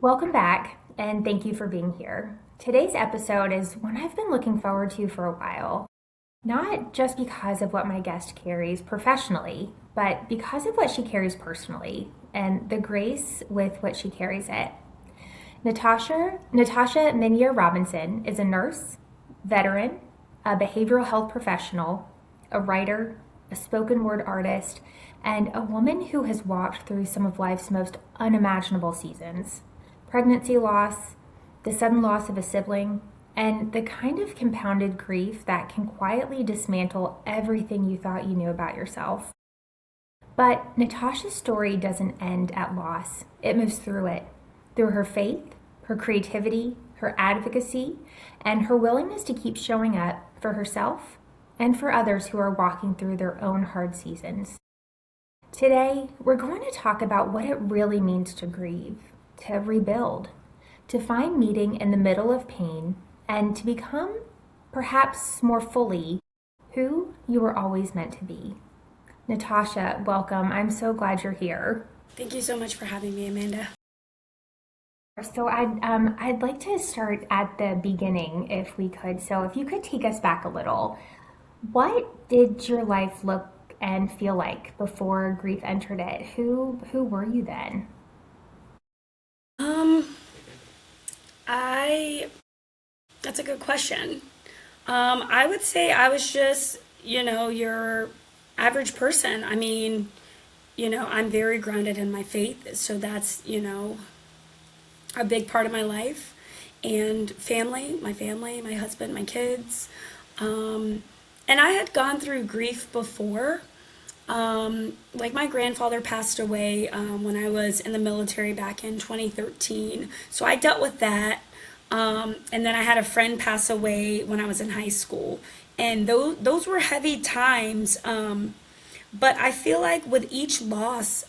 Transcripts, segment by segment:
Welcome back, and thank you for being here. Today's episode is one I've been looking forward to for a while, not just because of what my guest carries professionally, but because of what she carries personally and the grace with which she carries it. Natasha Robinson is a nurse, veteran, a behavioral health professional, a writer, a spoken word artist, and a woman who has walked through some of life's most unimaginable seasons: pregnancy loss, the sudden loss of a sibling, and the kind of compounded grief that can quietly dismantle everything you thought you knew about yourself. But Natasha's story doesn't end at loss. It moves through it, through her faith, her creativity, her advocacy, and her willingness to keep showing up for herself and for others who are walking through their own hard seasons. Today, we're going to talk about what it really means to grieve, to rebuild, to find meaning in the middle of pain, and to become, perhaps more fully, who you were always meant to be. Natasha, welcome. I'm so glad you're here. Thank you so much for having me, Amanda. So I'd like to start at the beginning if we could. So if you could take us back a little, what did your life look and feel like before grief entered it? Who were you then? Um, I That's a good question. I would say I was just, your average person. I'm very grounded in my faith, so that's, a big part of my life. And family, my husband, my kids. Um, and I had gone through grief before. Like my grandfather passed away when I was in the military back in 2013. So I dealt with that. And then I had a friend pass away when I was in high school. And those were heavy times. But I feel like with each loss,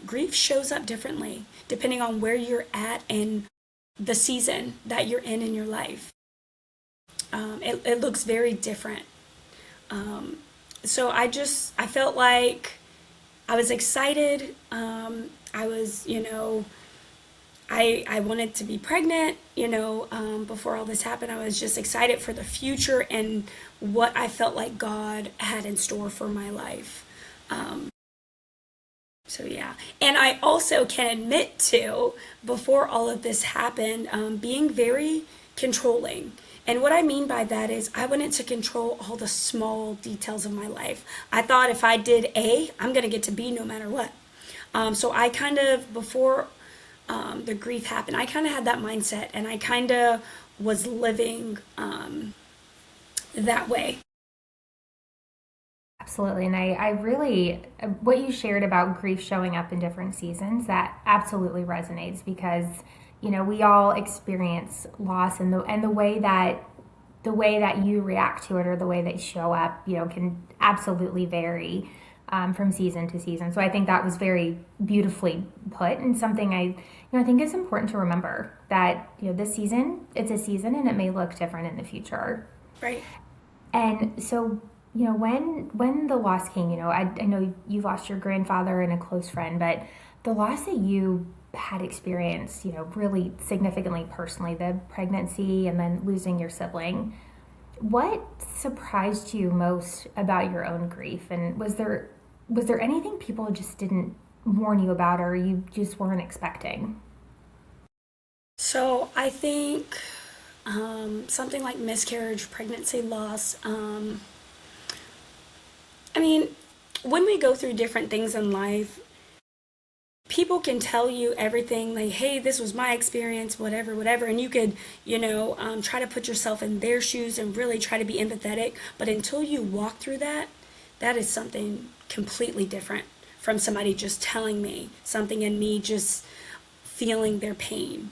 grief shows up differently depending on where you're at and the season that you're in your life. It looks very different. Um, I felt like I was excited. I was, I wanted to be pregnant, before all this happened. I was just excited for the future and what I felt like God had in store for my life. Um, so yeah, and I also can admit to, before all of this happened, being very controlling. And what I mean by that is I wanted to control all the small details of my life. I thought if I did A, I'm going to get to B no matter what. So I kind of, before the grief happened, I kind of had that mindset and I kind of was living that way. Absolutely. And I really, what you shared about grief showing up in different seasons, that absolutely resonates because, we all experience loss and the way that you react to it or the way that you show up, can absolutely vary from season to season. So I think that was very beautifully put and something I think is important to remember that, this season, it's a season and it may look different in the future. Right. And so, when the loss came, I know you lost your grandfather and a close friend, but the loss that you had experienced, really significantly personally, the pregnancy and then losing your sibling, what surprised you most about your own grief? And was there anything people just didn't warn you about or you just weren't expecting? So I think something like miscarriage, pregnancy loss. I mean, when we go through different things in life, people can tell you everything like, hey, this was my experience, whatever, whatever. And you could, try to put yourself in their shoes and really try to be empathetic. But until you walk through that, that is something completely different from somebody just telling me something and me just feeling their pain.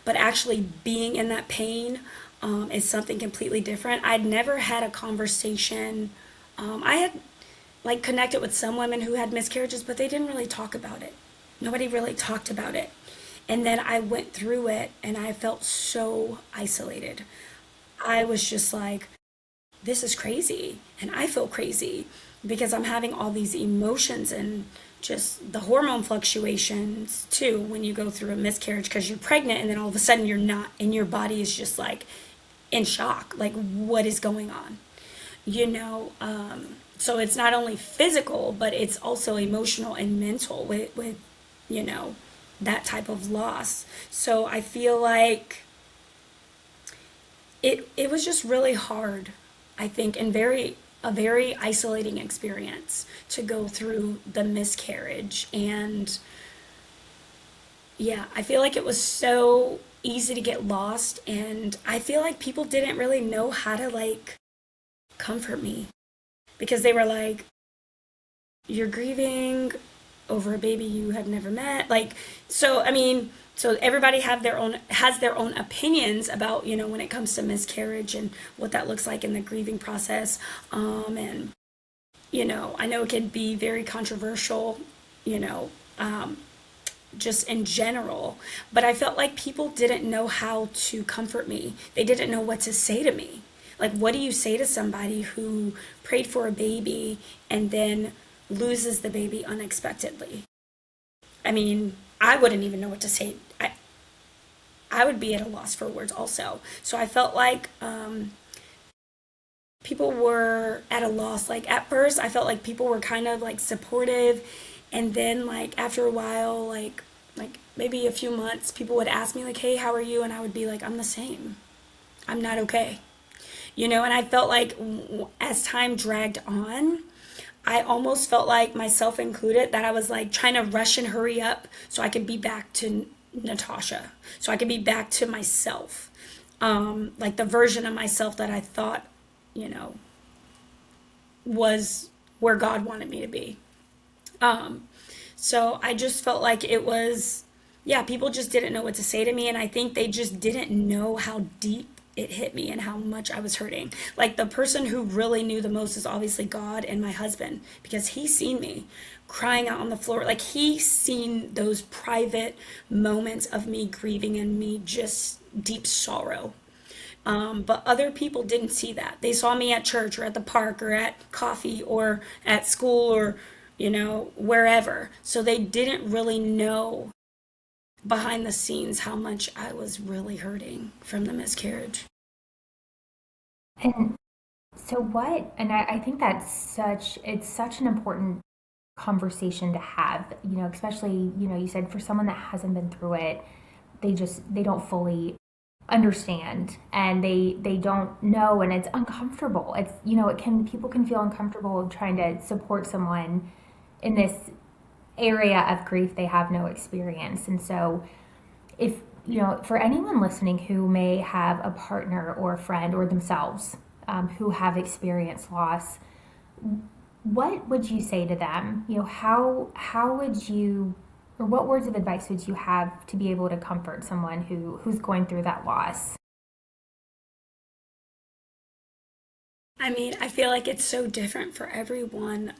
But actually being in that pain is something completely different. I'd never had a conversation. I had like connected with some women who had miscarriages, but they didn't really talk about it. Nobody really talked about it. And then I went through it and I felt so isolated. I was just like, this is crazy. And I feel crazy because I'm having all these emotions and just the hormone fluctuations too when you go through a miscarriage because you're pregnant and then all of a sudden you're not, and your body is just like in shock, like what is going on, you know? So it's not only physical, but it's also emotional and mental with you know, that type of loss. So I feel like it was just really hard, I think, and a very isolating experience to go through the miscarriage. And yeah, I feel like it was so easy to get lost, and I feel like people didn't really know how to like comfort me because they were like, you're grieving over a baby you have never met. Like, so I mean, so everybody have their own has their own opinions about, you know, when it comes to miscarriage and what that looks like in the grieving process. And you know, I know it can be very controversial, you know, just in general, but I felt like people didn't know how to comfort me. They didn't know what to say to me. Like, what do you say to somebody who prayed for a baby and then loses the baby unexpectedly? I mean, I wouldn't even know what to say. I would be at a loss for words also. So I felt like people were at a loss. Like at first, I felt like people were kind of like supportive, and then like after a while, like maybe a few months, people would ask me like, "Hey, how are you?" And I would be like, "I'm the same. I'm not okay." You know, and I felt like as time dragged on, I almost felt like myself included that I was like trying to rush and hurry up so I could be back to Natasha, so I could be back to myself, like the version of myself that I thought, you know, was where God wanted me to be. Um, so I just felt like it was, yeah, people just didn't know what to say to me, and I think they just didn't know how deep it hit me and how much I was hurting. Like the person who really knew the most is obviously God and my husband, because he's seen me crying out on the floor. Like he's seen those private moments of me grieving and me just deep sorrow. But other people didn't see that. They saw me at church or at the park or at coffee or at school or, you know, wherever. So they didn't really know behind the scenes how much I was really hurting from the miscarriage. And so what, and I think it's such an important conversation to have, you know, especially, you know, you said for someone that hasn't been through it, they don't fully understand, and they don't know, and it's uncomfortable. It's, you know, people can feel uncomfortable trying to support someone in this area of grief they have no experience. And so if, you know, for anyone listening who may have a partner or a friend or themselves who have experienced loss, what would you say to them? You know, how would you, or what words of advice would you have to be able to comfort someone who's going through that loss? I mean, I feel like it's so different for everyone.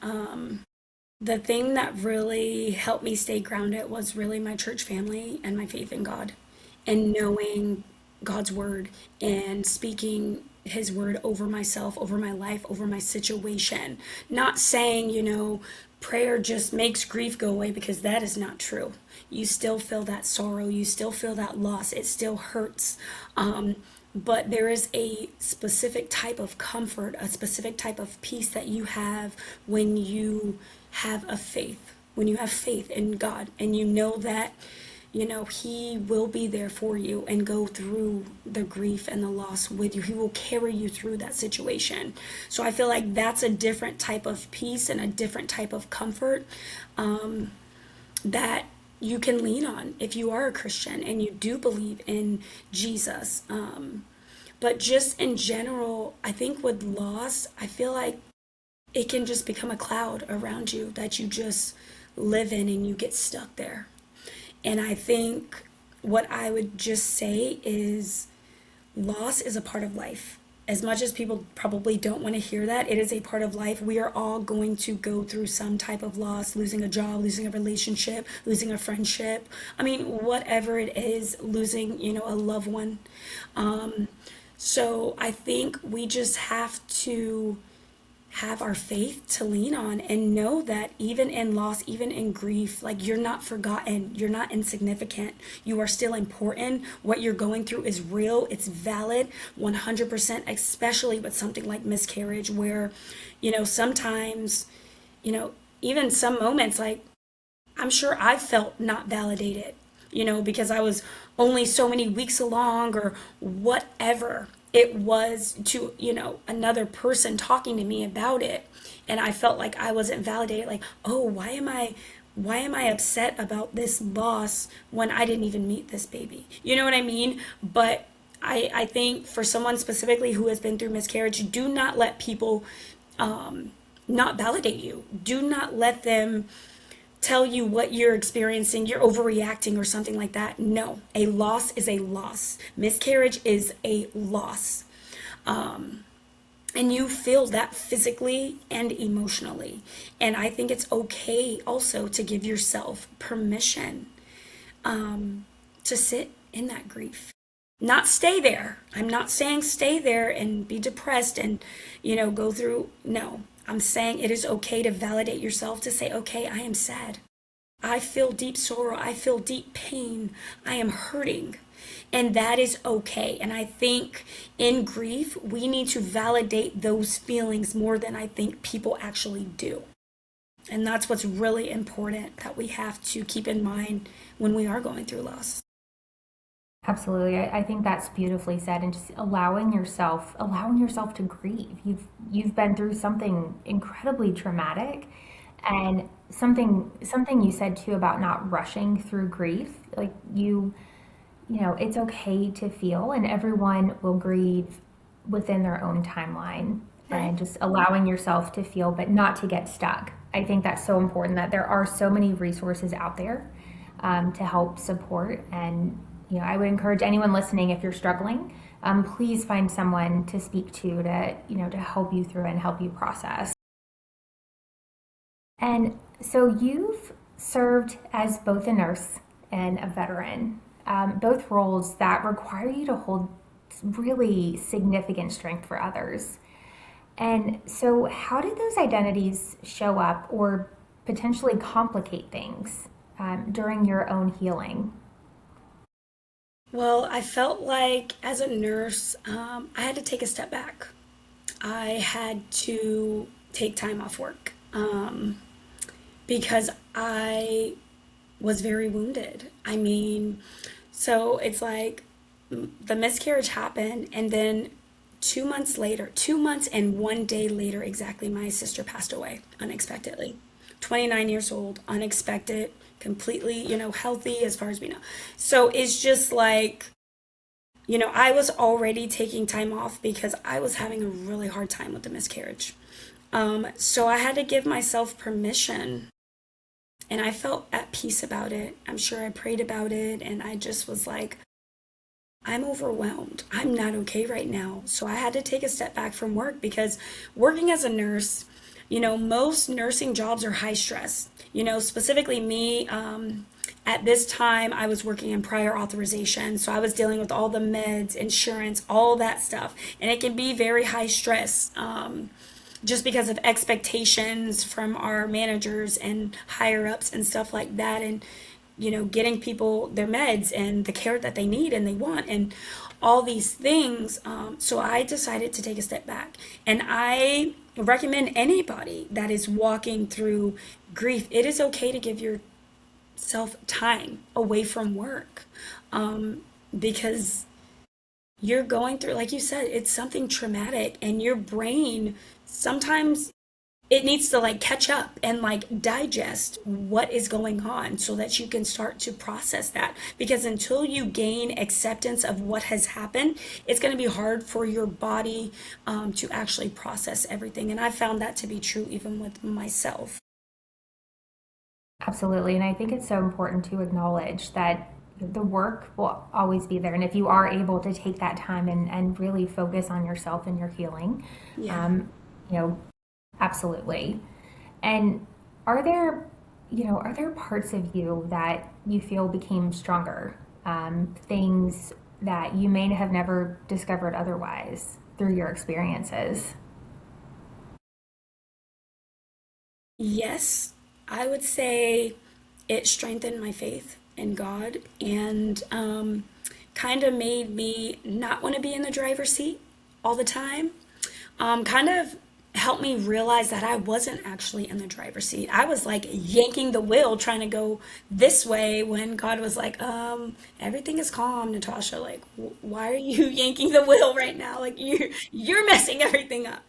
The thing that really helped me stay grounded was really my church family and my faith in God and knowing God's word and speaking his word over myself, over my life, over my situation. Not saying, you know, prayer just makes grief go away, because that is not true. You still feel that sorrow, you still feel that loss, it still hurts. But there is a specific type of comfort, a specific type of peace that you have when you have a faith, when you have faith in God, and you know that, you know, he will be there for you and go through the grief and the loss with you. He will carry you through that situation. So I feel like that's a different type of peace and a different type of comfort, that you can lean on if you are a Christian and you do believe in Jesus. But just in general, I think with loss, I feel like it can just become a cloud around you that you just live in and you get stuck there. And I think what I would just say is loss is a part of life. As much as people probably don't want to hear that, it is a part of life. We are all going to go through some type of loss, losing a job, losing a relationship, losing a friendship. I mean, whatever it is, losing, you know, a loved one. So I think we just have to have our faith to lean on and know that even in loss, even in grief, like you're not forgotten, you're not insignificant, you are still important. What you're going through is real, it's valid 100%, especially with something like miscarriage, where, sometimes, even some moments, like I'm sure I felt not validated, because I was only so many weeks along or whatever it was to, another person talking to me about it. And I felt like I wasn't validated, like, oh, why am I upset about this loss when I didn't even meet this baby? You know what I mean? But I think for someone specifically who has been through miscarriage, do not let people not validate you. Do not let them tell you what you're experiencing, you're overreacting or something like that. No, a loss is a loss. Miscarriage is a loss. And you feel that physically and emotionally. And I think it's okay also to give yourself permission to sit in that grief. Not stay there. I'm not saying stay there and be depressed and, go through. No, I'm saying it is okay to validate yourself, to say, okay, I am sad. I feel deep sorrow. I feel deep pain. I am hurting. And that is okay. And I think in grief, we need to validate those feelings more than I think people actually do. And that's what's really important that we have to keep in mind when we are going through loss. Absolutely. I think that's beautifully said, and just allowing yourself to grieve. You've been through something incredibly traumatic, and something you said too about not rushing through grief. Like it's okay to feel, and everyone will grieve within their own timeline, Right. and just allowing yourself to feel, but not to get stuck. I think that's so important, that there are so many resources out there to help support. And I would encourage anyone listening, if you're struggling, please find someone to speak to help you through and help you process. And so you've served as both a nurse and a veteran, both roles that require you to hold really significant strength for others. And so, how did those identities show up or potentially complicate things during your own healing? Well, I felt like as a nurse, I had to take a step back. I had to take time off work because I was very wounded. I mean, so it's like the miscarriage happened, and then 2 months later, 2 months and 1 day later, exactly, my sister passed away unexpectedly. 29 years old, unexpected, completely, healthy as far as we know. So it's just like, I was already taking time off because I was having a really hard time with the miscarriage. So I had to give myself permission, and I felt at peace about it. I'm sure I prayed about it, and I just was like, I'm overwhelmed. I'm not okay right now. So I had to take a step back from work because working as a nurse, most nursing jobs are high stress. Specifically me, at this time, I was working in prior authorization. So I was dealing with all the meds, insurance, all that stuff. And it can be very high stress. Just because of expectations from our managers and higher ups and stuff like that, and getting people their meds and the care that they need and they want and all these things. So I decided to take a step back, and I recommend anybody that is walking through grief, it is okay to give yourself time away from work, because you're going through, like you said, it's something traumatic, and your brain sometimes it needs to like catch up and like digest what is going on so that you can start to process that, because until you gain acceptance of what has happened, it's going to be hard for your body to actually process everything. And I found that to be true even with myself. Absolutely. And I think it's so important to acknowledge that the work will always be there. And if you are able to take that time and really focus on yourself and your healing, Yeah. um, you know, absolutely. And are there, are there parts of you that you feel became stronger? Things that you may have never discovered otherwise through your experiences? Yes, I would say it strengthened my faith in God and kind of made me not want to be in the driver's seat all the time. Kind of helped me realize that I wasn't actually in the driver's seat. I was like yanking the wheel trying to go this way when God was like, everything is calm, Natasha. Like, why are you yanking the wheel right now? Like you're messing everything up.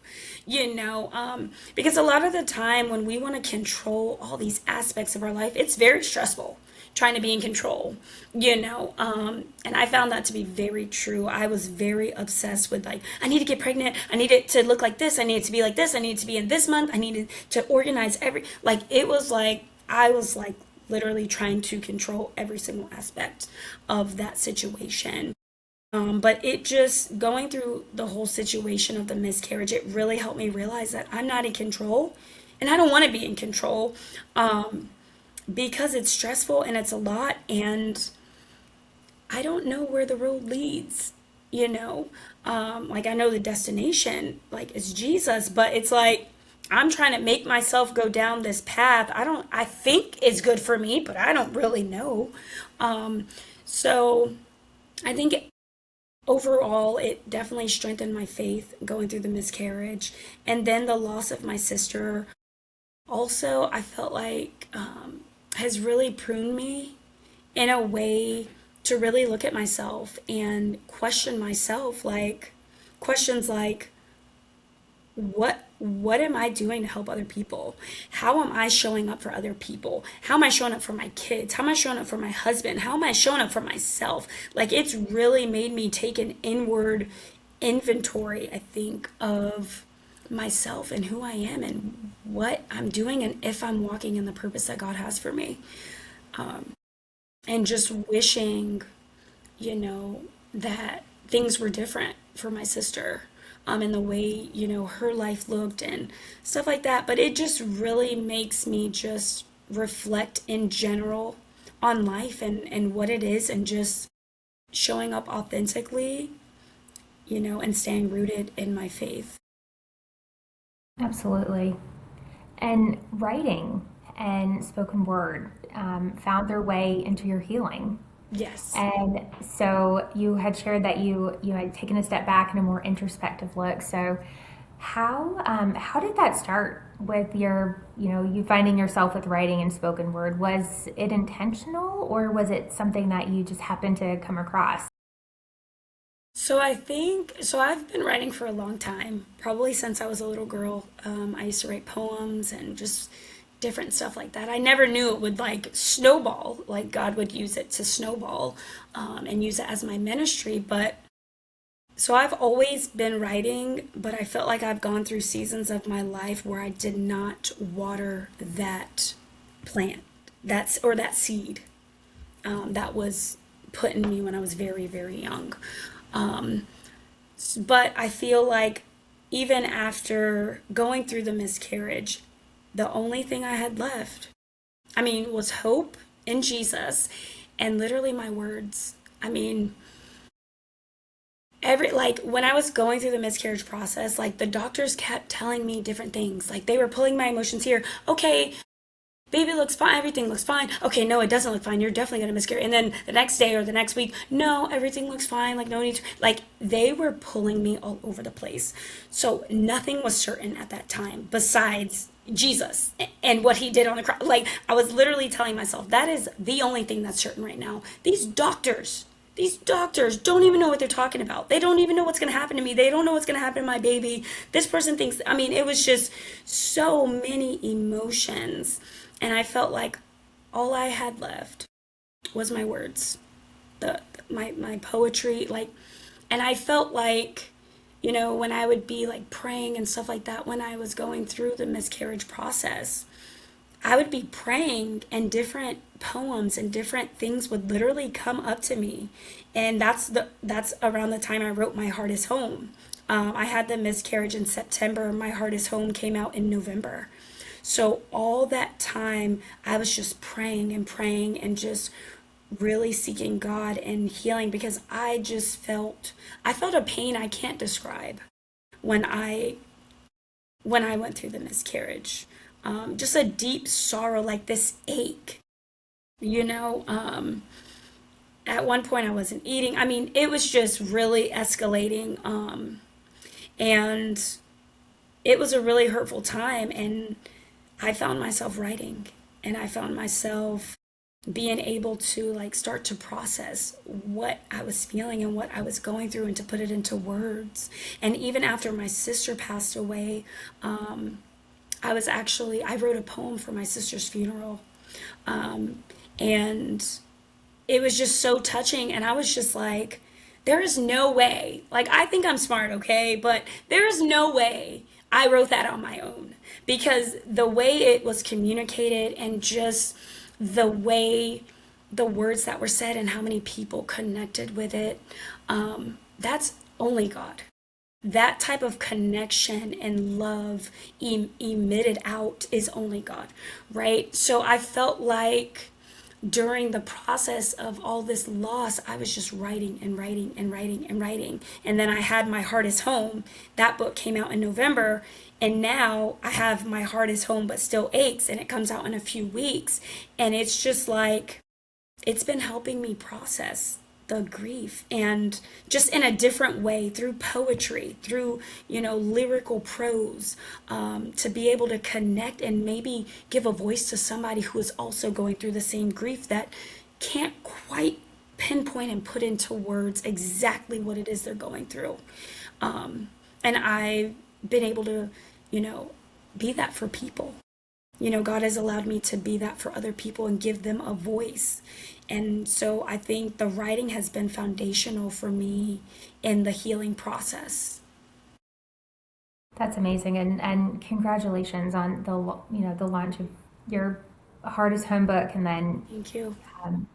Because a lot of the time when we want to control all these aspects of our life, it's very stressful trying to be in control, and I found that to be very true. I was very obsessed with like, I need to get pregnant, I need it to look like this, I need it to be like this, I need it to be in this month, I needed to organize like it was like I was like literally trying to control every single aspect of that situation. But it just going through the whole situation of the miscarriage, it really helped me realize that I'm not in control and I don't want to be in control. Because it's stressful and it's a lot, and I don't know where the road leads, you know? Like, I know the destination, like, is Jesus, but it's like I'm trying to make myself go down this path. I think is good for me, but I don't really know. So I think overall, it definitely strengthened my faith going through the miscarriage. And then the loss of my sister also, I felt like has really pruned me in a way to really look at myself and question myself, like questions like, what am I doing to help other people? How am I showing up for other people? How am I showing up for my kids? How am I showing up for my husband? How am I showing up for myself? Like, it's really made me take an inward inventory, I think, of myself and who I am and what I'm doing and if I'm walking in the purpose that God has for me. And just wishing, that things were different for my sister, in the way, her life looked and stuff like that. But it just really makes me just reflect in general on life and what it is and just showing up authentically, and staying rooted in my faith. Absolutely. And writing and spoken word found their way into your healing. Yes. And so you had shared that you had taken a step back and a more introspective look. So how did that start with your you finding yourself with writing and spoken word? Was it intentional or was it something that you just happened to come across? So I've been writing for a long time, probably since I was a little girl. I used to write poems and just different stuff like that. I never knew it would like snowball, like God would use it to snowball, and use it as my ministry. But so I've always been writing, but I felt like I've gone through seasons of my life where I did not water that plant, that seed, that was put in me when I was very, very young. Um, but I feel like even after going through the miscarriage, the only thing I had left, I mean, was hope in Jesus and literally my words. I mean, every like when I was going through the miscarriage process, like the doctors kept telling me different things. Like they were pulling my emotions here. Okay, baby looks fine, everything looks fine. Okay, no, it doesn't look fine. You're definitely gonna miscarry. And then the next day or the next week, no, everything looks fine. Like no need to. Like they were pulling me all over the place. So nothing was certain at that time besides Jesus and what he did on the cross. Like I was literally telling myself that is the only thing that's certain right now. These doctors don't even know what they're talking about. They don't even know what's going to happen to me. They don't know what's going to happen to my baby. This person thinks, I mean, it was just so many emotions. And I felt like all I had left was my words, my poetry, like, and I felt like, when I would be like praying and stuff like that when I was going through the miscarriage process, I would be praying and different poems and different things would literally come up to me. And that's around the time I wrote My Heart is Home. I had the miscarriage in September. My Heart is Home came out in November. So all that time I was just praying and just really seeking God and healing because I felt a pain I can't describe when I went through the miscarriage. just a deep sorrow, like this ache, you know. At one point, I wasn't eating. I mean, it was just really escalating. And it was a really hurtful time. And I found myself writing, and I found myself being able to like start to process what I was feeling and what I was going through and to put it into words. And even after my sister passed away, I wrote a poem for my sister's funeral. And it was just so touching. And I was just like, there is no way, like, I think I'm smart, okay? But there is no way I wrote that on my own, because the way it was communicated and just the way the words that were said and how many people connected with it, that's only God. That type of connection and love emitted out is only God, right? So I felt like during the process of all this loss, I was just writing and writing and writing and writing. And then I had My Heart is Home. That book came out in November. And now I have My Heart is Home, but Still Aches, and it comes out in a few weeks. And it's just like, it's been helping me process the grief, and just in a different way, through poetry, through lyrical prose, to be able to connect and maybe give a voice to somebody who is also going through the same grief, that can't quite pinpoint and put into words exactly what it is they're going through. And I've been able to be that for people. God has allowed me to be that for other people and give them a voice. And so I think the writing has been foundational for me in the healing process. That's amazing, and congratulations on the launch of your Heart is Home book, and then Thank you. um,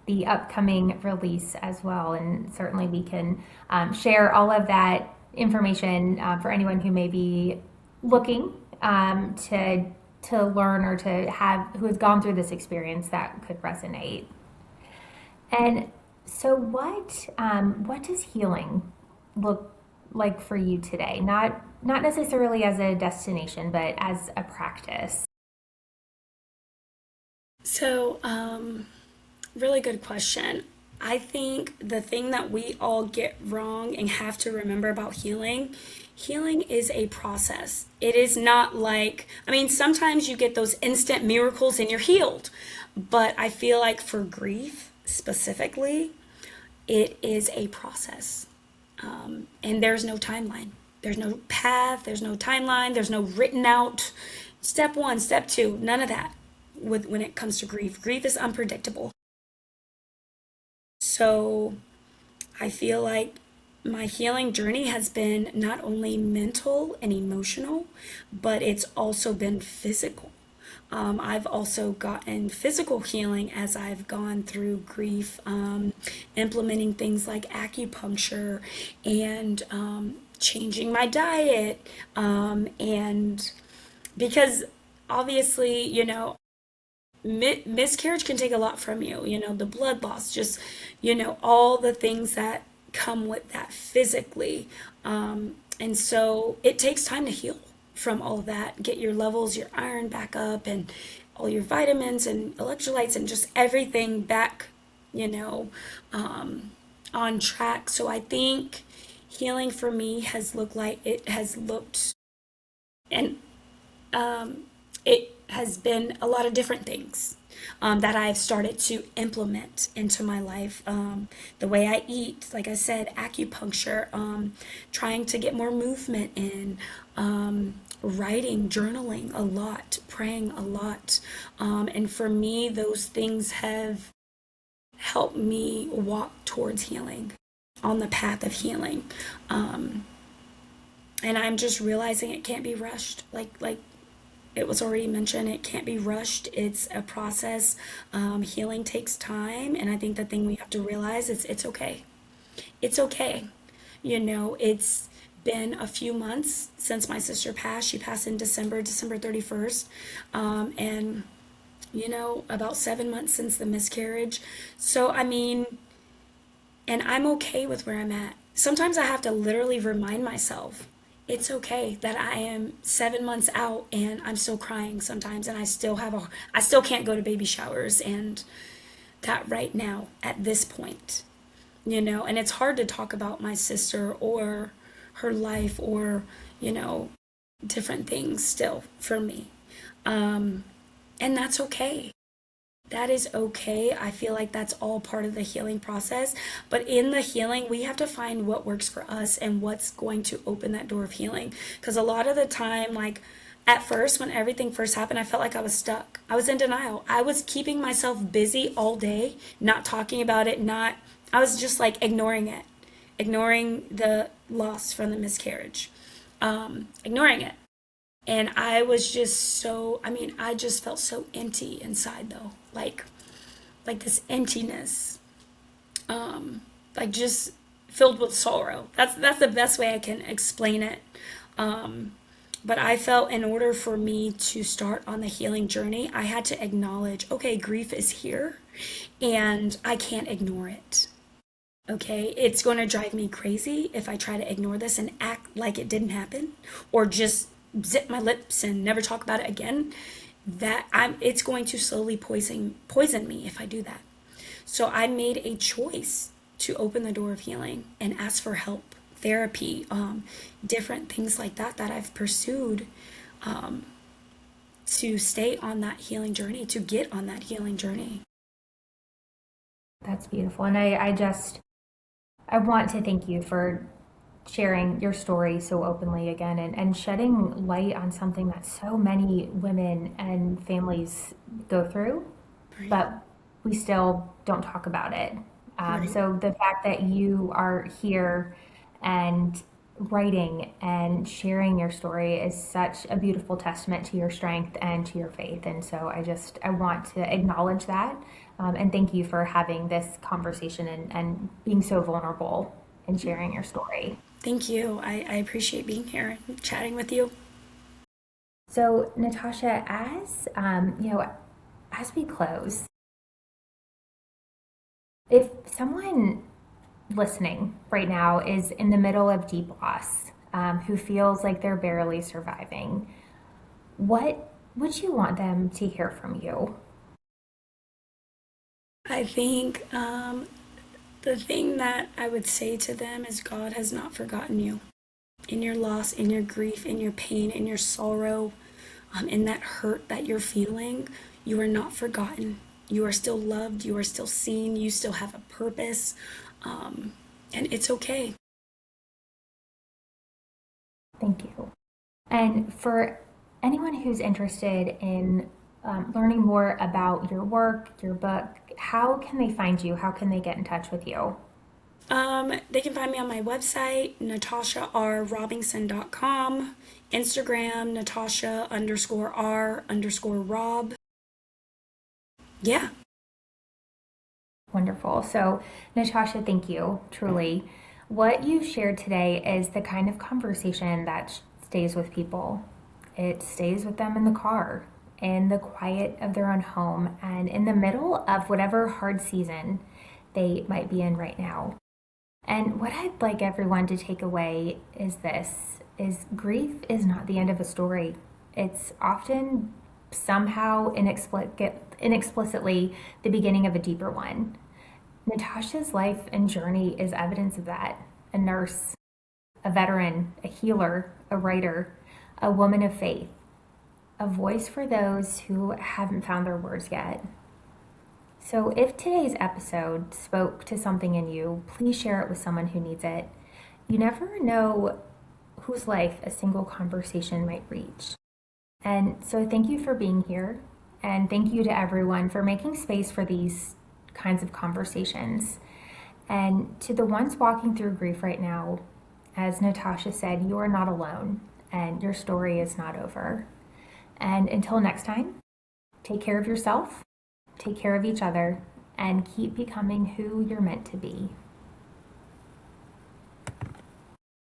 the upcoming release as well. And certainly we can share all of that information for anyone who may be looking to learn, or to have, who has gone through this experience that could resonate. And so, what does healing look like for you today? Not necessarily as a destination, but as a practice. So, really good question. I think the thing that we all get wrong and have to remember about healing is a process. It is not like, I mean, sometimes you get those instant miracles and you're healed. But I feel like for grief specifically, it is a process. And there's no timeline. There's no path, there's no timeline, there's no written out step one, step two, none of that when it comes to grief. Grief is unpredictable. So I feel like my healing journey has been not only mental and emotional, but it's also been physical. I've also gotten physical healing as I've gone through grief, implementing things like acupuncture and changing my diet. And because obviously, miscarriage can take a lot from you, the blood loss, just, all the things that come with that physically. And so it takes time to heal from all of that, get your levels, your iron back up, and all your vitamins and electrolytes and just everything back, on track. So I think healing for me has looked like it has looked, and it has been a lot of different things that I've started to implement into my life. The way I eat, like I said, acupuncture, trying to get more movement in, writing, journaling a lot, praying a lot. And for me, those things have helped me walk towards healing, on the path of healing. And I'm just realizing it can't be rushed. Like it was already mentioned, it can't be rushed. It's a process. Healing takes time, and I think the thing we have to realize is it's okay. It's okay. It's been a few months since my sister passed. She passed in December 31st. And about 7 months since the miscarriage. So, I mean, and I'm okay with where I'm at. Sometimes I have to literally remind myself, it's okay that I am 7 months out and I'm still crying sometimes, and I still can't go to baby showers, and that right now at this point, and it's hard to talk about my sister or her life or, you know, different things still for me. And that's okay. That is okay. I feel like that's all part of the healing process. But in the healing, we have to find what works for us and what's going to open that door of healing. Because a lot of the time, like at first, when everything first happened, I felt like I was stuck. I was in denial. I was keeping myself busy all day, not talking about it, I was just like ignoring it, ignoring the loss from the miscarriage, ignoring it. And I was just I just felt so empty inside though. Like this emptiness, like just filled with sorrow. That's the best way I can explain it. But I felt in order for me to start on the healing journey, I had to acknowledge, okay, grief is here and I can't ignore it. Okay, it's going to drive me crazy if I try to ignore this and act like it didn't happen or just zip my lips and never talk about it again. It's going to slowly poison me if I do that. So I made a choice to open the door of healing and ask for help, therapy, different things like that I've pursued, to stay on that healing journey, to get on that healing journey. That's beautiful. And I want to thank you for sharing your story so openly again and shedding light on something that so many women and families go through, Right. but we still don't talk about it. Right. So the fact that you are here and writing and sharing your story is such a beautiful testament to your strength and to your faith. And so I want to acknowledge that, and thank you for having this conversation and being so vulnerable and sharing your story. Thank you. I appreciate being here and chatting with you. So, Natasha, as we close, if someone listening right now is in the middle of deep loss, who feels like they're barely surviving, what would you want them to hear from you? I think the thing that I would say to them is God has not forgotten you. In your loss, in your grief, in your pain, in your sorrow, in that hurt that you're feeling, you are not forgotten. You are still loved, you are still seen, you still have a purpose, and it's okay. Thank you. And for anyone who's interested in learning more about your work, your book, how can they find you? How can they get in touch with you? They can find me on my website, natasharobinson.com, Instagram, Natasha underscore R underscore Rob. Yeah. Wonderful. So, Natasha, thank you, truly. What you shared today is the kind of conversation that stays with people. It stays with them in the car, in the quiet of their own home, and in the middle of whatever hard season they might be in right now. And what I'd like everyone to take away is this is grief is not the end of a story. It's often somehow inexplicitly the beginning of a deeper one. Natasha's life and journey is evidence of that. A nurse, a veteran, a healer, a writer, a woman of faith, a voice for those who haven't found their words yet. So, if today's episode spoke to something in you, please share it with someone who needs it. You never know whose life a single conversation might reach. And so, thank you for being here. And thank you to everyone for making space for these kinds of conversations. And to the ones walking through grief right now, as Natasha said, you are not alone and your story is not over. And until next time, take care of yourself, take care of each other, and keep becoming who you're meant to be.